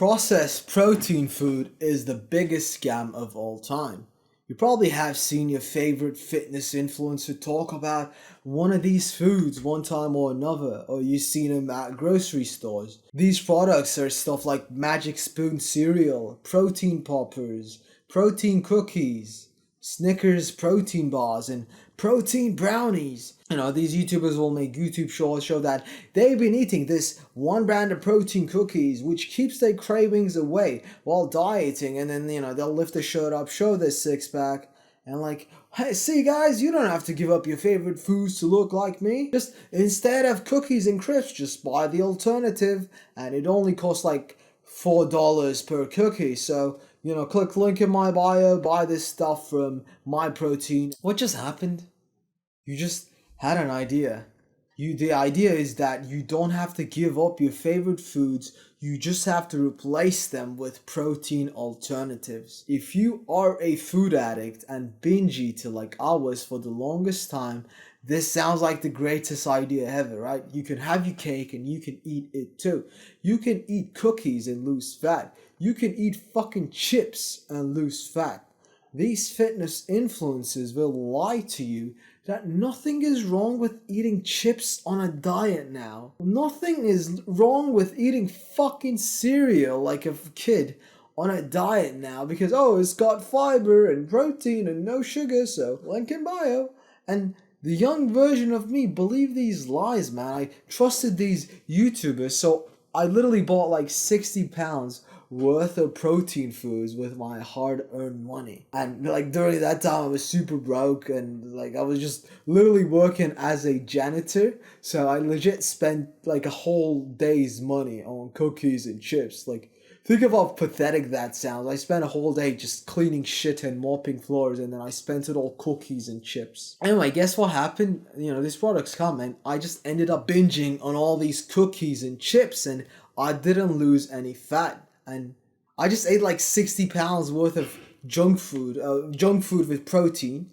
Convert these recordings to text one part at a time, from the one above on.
Processed protein food is the biggest scam of all time. You probably have seen your favorite fitness influencer talk about one of these foods one time or another, or you've seen them at grocery stores. These products are stuff like Magic Spoon cereal, protein poppers, protein cookies, Snickers protein bars, and protein brownies. These YouTubers will make YouTube shorts show that they've been eating this one brand of protein cookies, which keeps their cravings away while dieting, and then, they'll lift the shirt up, show their six pack, and like, hey, see guys, you don't have to give up your favorite foods to look like me. Just instead of cookies and crisps, just buy the alternative, and it only costs like $4 per cookie. So, click link in my bio, buy this stuff from My Protein. What just happened? You just had an idea. The idea is that you don't have to give up your favorite foods, you just have to replace them with protein alternatives. If you are a food addict and binge eater like I was for the longest time, this sounds like the greatest idea ever, right? You can have your cake and you can eat it too. You can eat cookies and lose fat. You can eat fucking chips and lose fat. These fitness influencers will lie to you that nothing is wrong with eating chips on a diet now. Nothing is wrong with eating fucking cereal like a kid on a diet now because, it's got fiber and protein and no sugar, so link in bio. And the young version of me believed these lies, man. I trusted these YouTubers, so I literally bought like 60 pounds worth of protein foods with my hard-earned money. And like during that time I was super broke and like I was just literally working as a janitor, so I legit spent like a whole day's money on cookies and chips. Like, think of how pathetic that sounds. I spent a whole day just cleaning shit and mopping floors, and then I spent it all cookies and chips. Anyway, guess what happened? These products come and I just ended up binging on all these cookies and chips, and I didn't lose any fat. And I just ate like 60 pounds worth of junk food with protein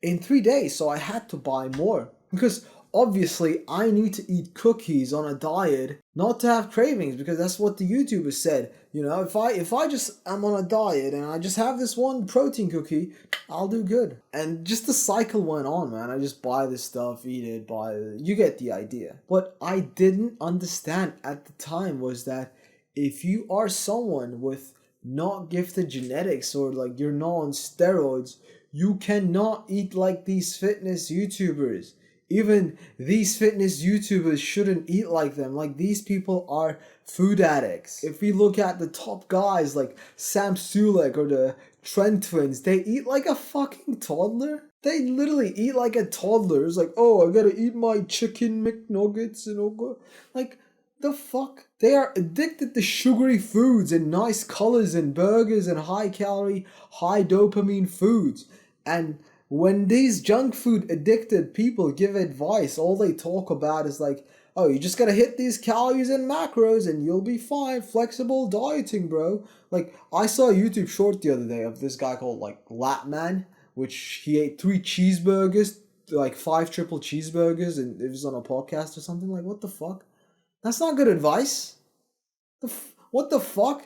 in 3 days. So I had to buy more because obviously I need to eat cookies on a diet not to have cravings, because that's what the YouTubers said. If I just am on a diet and I just have this one protein cookie, I'll do good. And just the cycle went on, man. I just buy this stuff, eat it, you get the idea. What I didn't understand at the time was that if you are someone with not gifted genetics or like you're not on steroids, you cannot eat like these fitness YouTubers. Even these fitness YouTubers shouldn't eat like them. Like, these people are food addicts. If we look at the top guys like Sam Sulek or the Trent twins, they eat like a fucking toddler. They literally eat like a toddler. It's like, I gotta eat my chicken McNuggets and like, the fuck? They are addicted to sugary foods and nice colors and burgers and high calorie, high dopamine foods. And when these junk food addicted people give advice, all they talk about is like, you just gotta hit these calories and macros and you'll be fine. Flexible dieting, bro. Like, I saw a YouTube short the other day of this guy called like Latman, which he ate 3 cheeseburgers, like 5 triple cheeseburgers, and it was on a podcast or something. Like, what the fuck? That's not good advice. What the fuck?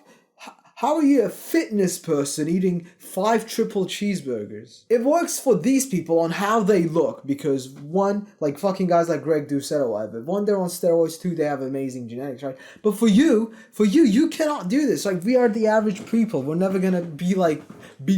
How are you a fitness person eating 5 triple cheeseburgers? It works for these people on how they look, because one, like fucking guys like Greg Doucette or whatever, one, they're on steroids, 2, they have amazing genetics, right? But for you, you cannot do this. Like, we are the average people. We're never gonna be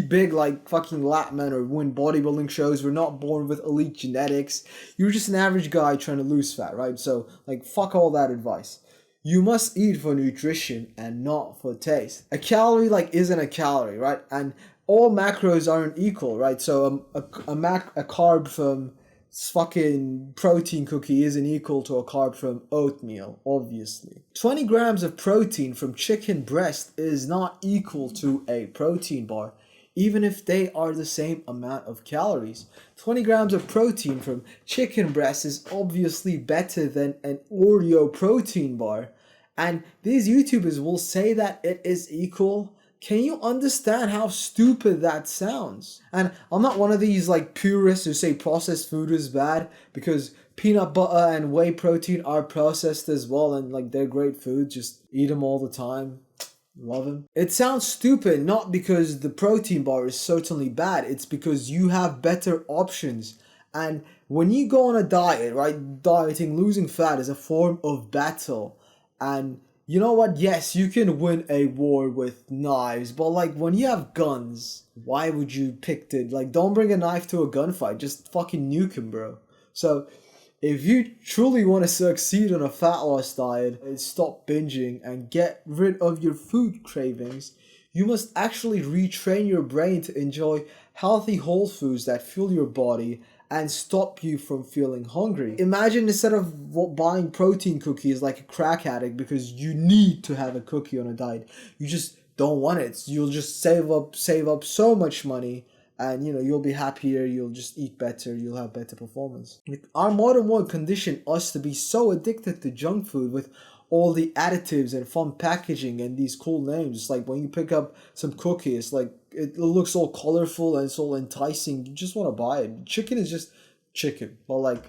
big like fucking Latman or win bodybuilding shows. We're not born with elite genetics. You're just an average guy trying to lose fat, right? So, like, fuck all that advice. You must eat for nutrition and not for taste. A calorie isn't a calorie, right? And all macros aren't equal, right? So a carb from fucking protein cookie isn't equal to a carb from oatmeal, obviously. 20 grams of protein from chicken breast is not equal to a protein bar, even if they are the same amount of calories. 20 grams of protein from chicken breast is obviously better than an Oreo protein bar. And these YouTubers will say that it is equal. Can you understand how stupid that sounds? And I'm not one of these purists who say processed food is bad, because peanut butter and whey protein are processed as well, and they're great food. Just eat them all the time. Love him. It sounds stupid, not because the protein bar is certainly bad, it's because you have better options. And when you go on a diet, right, dieting, losing fat is a form of battle. And you know what? Yes, you can win a war with knives, but like when you have guns, why would you pick it? Like, don't bring a knife to a gunfight, just fucking nuke him, bro. So, if you truly want to succeed on a fat loss diet and stop binging and get rid of your food cravings, you must actually retrain your brain to enjoy healthy whole foods that fuel your body and stop you from feeling hungry. Imagine instead of buying protein cookies like a crack addict because you need to have a cookie on a diet, you just don't want it. You'll just save up so much money, and you'll be happier, you'll just eat better, you'll have better performance. Like, our modern world conditioned us to be so addicted to junk food with all the additives and fun packaging and these cool names. It's like when you pick up some cookies, like it looks all colorful and it's all enticing, you just want to buy it. Chicken is just chicken, but like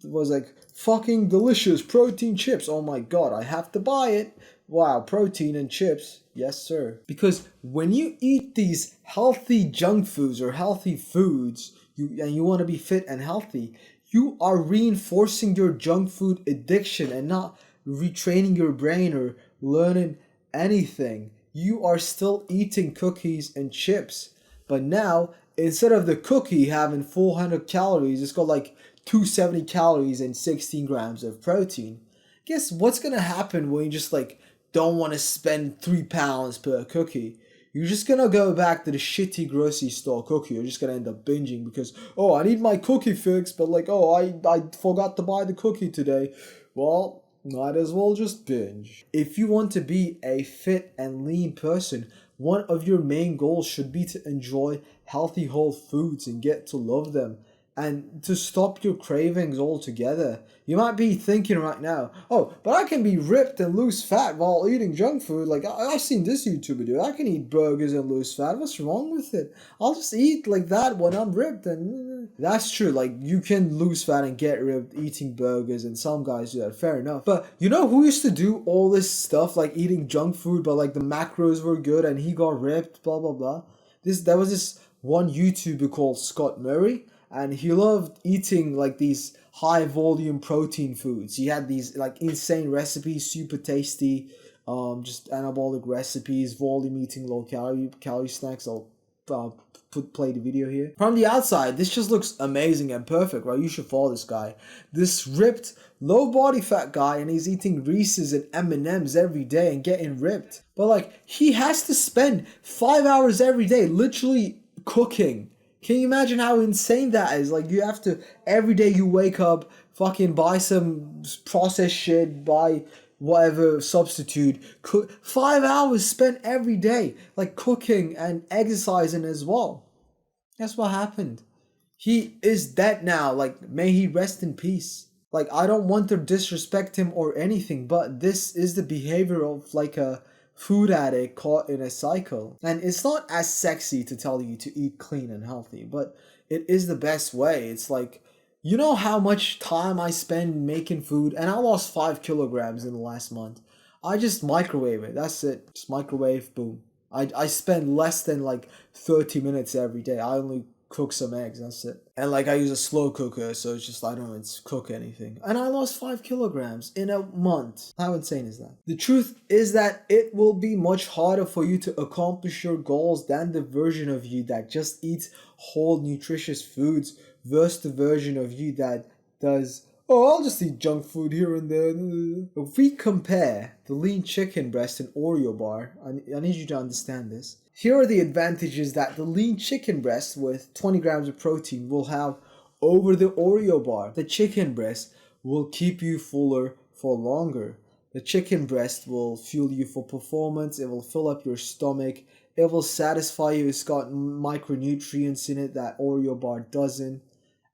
it was like fucking delicious protein chips. Oh my god, I have to buy it. Wow, protein and chips. Yes, sir. Because when you eat these healthy junk foods or healthy foods, you want to be fit and healthy, you are reinforcing your junk food addiction and not retraining your brain or learning anything. You are still eating cookies and chips. But now, instead of the cookie having 400 calories, it's got like 270 calories and 16 grams of protein. Guess what's gonna happen when you just like don't want to spend £3 per cookie? You're just gonna go back to the shitty grocery store cookie. You're just gonna end up binging because, oh, I need my cookie fix, but like, oh, I forgot to buy the cookie today. Well, might as well just binge. If you want to be a fit and lean person, one of your main goals should be to enjoy healthy whole foods and get to love them and to stop your cravings altogether. You might be thinking right now, oh, but I can be ripped and lose fat while eating junk food. Like, I've seen this YouTuber do it. I can eat burgers and lose fat. What's wrong with it? I'll just eat like that when I'm ripped. And that's true. Like, you can lose fat and get ripped eating burgers, and some guys do that. Fair enough. But you know who used to do all this stuff, like eating junk food, but like the macros were good and he got ripped, blah, blah, blah? There was this one YouTuber called Scott Murray, and he loved eating like these high volume protein foods. He had these like insane recipes, super tasty, just anabolic recipes, volume eating, low calorie snacks. I'll play the video here. From the outside, this just looks amazing and perfect, right? You should follow this guy. This ripped, low body fat guy, and he's eating Reese's and M&M's every day and getting ripped. But like, he has to spend 5 hours every day literally cooking. Can you imagine how insane that is? Like, you have to, every day you wake up, fucking buy some processed shit, buy whatever substitute, cook. 5 hours spent every day, like cooking and exercising as well. That's what happened. He is dead now. Like, may he rest in peace. Like, I don't want to disrespect him or anything, but this is the behavior of like a food addict caught in a cycle. And it's not as sexy to tell you to eat clean and healthy, but it is the best way. It's like, you know how much time I spend making food, and I lost 5 kilograms in the last month. I just microwave it. That's it. Just microwave, boom. I spend less than like 30 minutes every day. I only cook some eggs, that's it. And like, I use a slow cooker, so it's just, I don't even cook anything. And I lost 5 kilograms in a month. How insane is that? The truth is that it will be much harder for you to accomplish your goals than the version of you that just eats whole nutritious foods versus the version of you that does, oh, I'll just eat junk food here and there. If we compare the lean chicken breast and Oreo bar, I need you to understand this. Here are the advantages that the lean chicken breast with 20 grams of protein will have over the Oreo bar. The chicken breast will keep you fuller for longer. The chicken breast will fuel you for performance. It will fill up your stomach. It will satisfy you. It's got micronutrients in it that Oreo bar doesn't.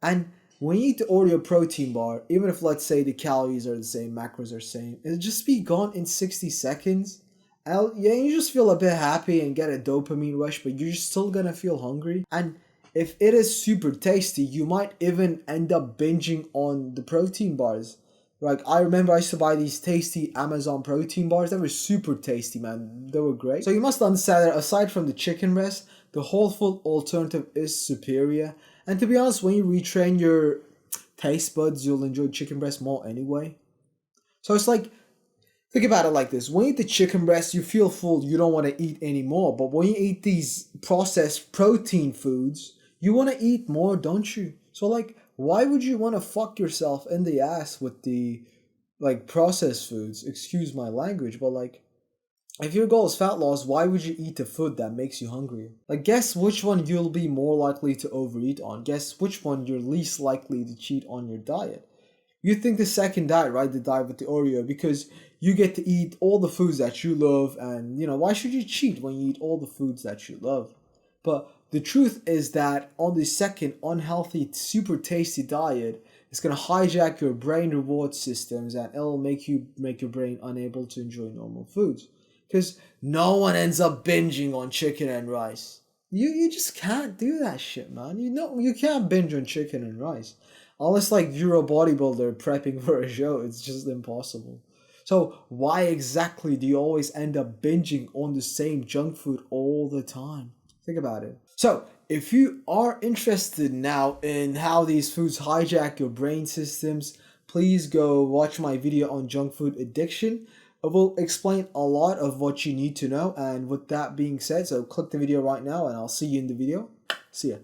And when you eat the Oreo protein bar, even if let's say the calories are the same, macros are the same, it'll just be gone in 60 seconds. You just feel a bit happy and get a dopamine rush, but you're still gonna feel hungry. And if it is super tasty, you might even end up binging on the protein bars. Like, I remember I used to buy these tasty Amazon protein bars. They were super tasty, man. They were great. So you must understand that aside from the chicken breast, the whole food alternative is superior. And to be honest, when you retrain your taste buds, you'll enjoy chicken breast more anyway. So it's like, think about it like this. When you eat the chicken breast, you feel full, you don't want to eat anymore. But when you eat these processed protein foods, you want to eat more, don't you? So like, why would you want to fuck yourself in the ass with the like processed foods? Excuse my language, but like, if your goal is fat loss, why would you eat the food that makes you hungry? Like, guess which one you'll be more likely to overeat on. Guess which one you're least likely to cheat on your diet. You think the second diet, right? The diet with the Oreo, because you get to eat all the foods that you love, and why should you cheat when you eat all the foods that you love? But the truth is that on the second unhealthy, super tasty diet, it's gonna hijack your brain reward systems and it'll make your brain unable to enjoy normal foods. Because no one ends up binging on chicken and rice. You just can't do that shit, man. You can't binge on chicken and rice. Unless like you're a bodybuilder prepping for a show, it's just impossible. So why exactly do you always end up binging on the same junk food all the time? Think about it. So if you are interested now in how these foods hijack your brain systems, please go watch my video on junk food addiction. I will explain a lot of what you need to know. And with that being said, so click the video right now and I'll see you in the video. See ya.